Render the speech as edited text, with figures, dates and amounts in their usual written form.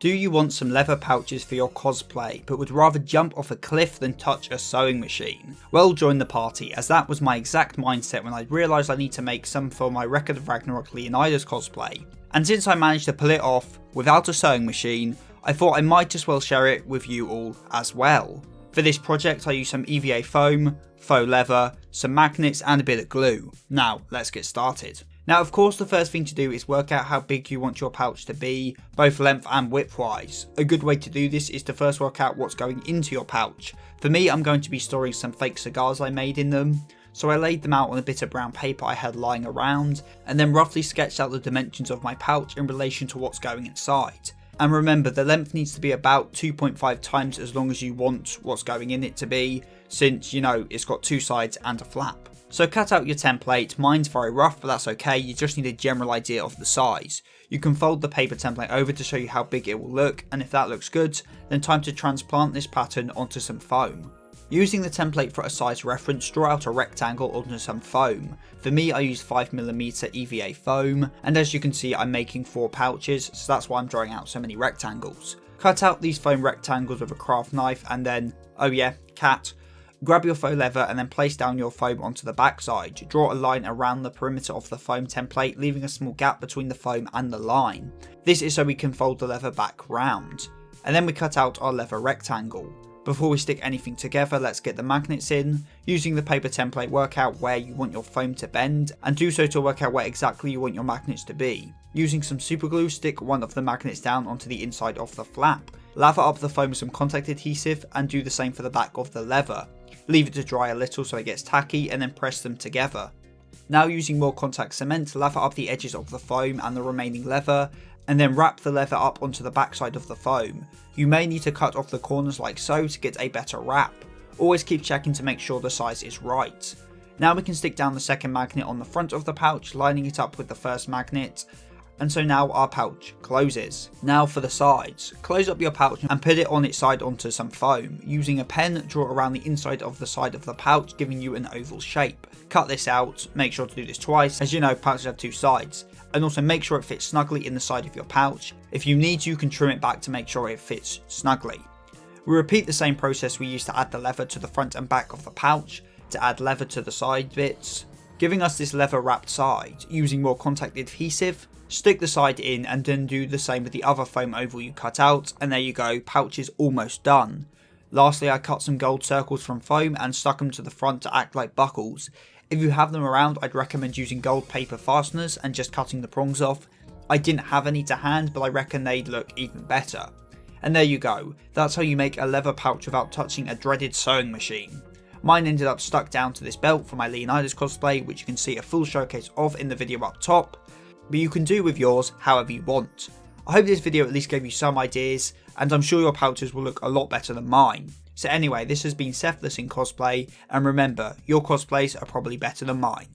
Do you want some leather pouches for your cosplay, but would rather jump off a cliff than touch a sewing machine? Well, join the party, as that was my exact mindset when I realised I need to make some for my Record of Ragnarok Leonidas cosplay. And since I managed to pull it off without a sewing machine, I thought I might as well share it with you all as well. For this project I used some EVA foam, faux leather, some magnets and a bit of glue. Now let's get started. Now of course the first thing to do is work out how big you want your pouch to be, both length and width wise. A good way to do this is to first work out what's going into your pouch. For me, I'm going to be storing some fake cigars I made in them. So I laid them out on a bit of brown paper I had lying around, and then roughly sketched out the dimensions of my pouch in relation to what's going inside. And remember, the length needs to be about 2.5 times as long as you want what's going in it to be, since, you know, it's got two sides and a flap. So cut out your template. Mine's very rough, but that's okay, you just need a general idea of the size. You can fold the paper template over to show you how big it will look, and if that looks good, then time to transplant this pattern onto some foam. Using the template for a size reference, draw out a rectangle onto some foam. For me, I use 5mm EVA foam, and as you can see I'm making 4 pouches, so that's why I'm drawing out so many rectangles. Cut out these foam rectangles with a craft knife and then, oh yeah, cat. Grab your faux leather and then place down your foam onto the backside. Draw a line around the perimeter of the foam template, leaving a small gap between the foam and the line. This is so we can fold the leather back round. And then we cut out our leather rectangle. Before we stick anything together, let's get the magnets in. Using the paper template, work out where you want your foam to bend, and do so to work out where exactly you want your magnets to be. Using some super glue, stick one of the magnets down onto the inside of the flap. Lather up the foam with some contact adhesive, and do the same for the back of the leather. Leave it to dry a little so it gets tacky, and then press them together. Now using more contact cement, lather up the edges of the foam and the remaining leather, and then wrap the leather up onto the backside of the foam. You may need to cut off the corners like so to get a better wrap. Always keep checking to make sure the size is right. Now we can stick down the second magnet on the front of the pouch, lining it up with the first magnet. And so now our pouch closes. Now for the sides. Close up your pouch and put it on its side onto some foam. Using a pen, draw around the inside of the side of the pouch, giving you an oval shape. Cut this out, make sure to do this twice, as you know pouches have 2 sides. And also make sure it fits snugly in the side of your pouch. If you need to, you can trim it back to make sure it fits snugly. We repeat the same process we used to add the leather to the front and back of the pouch, to add leather to the side bits, giving us this leather wrapped side. Using more contact adhesive, stick the side in and then do the same with the other foam oval you cut out, and there you go, pouch is almost done. Lastly, I cut some gold circles from foam and stuck them to the front to act like buckles. If you have them around, I'd recommend using gold paper fasteners and just cutting the prongs off. I didn't have any to hand, but I reckon they'd look even better. And there you go, that's how you make a leather pouch without touching a dreaded sewing machine. Mine ended up stuck down to this belt for my Leonidas cosplay, which you can see a full showcase of in the video up top, but you can do with yours however you want. I hope this video at least gave you some ideas, and I'm sure your pouches will look a lot better than mine. So anyway, this has been Sethless in Cosplay, and remember, your cosplays are probably better than mine.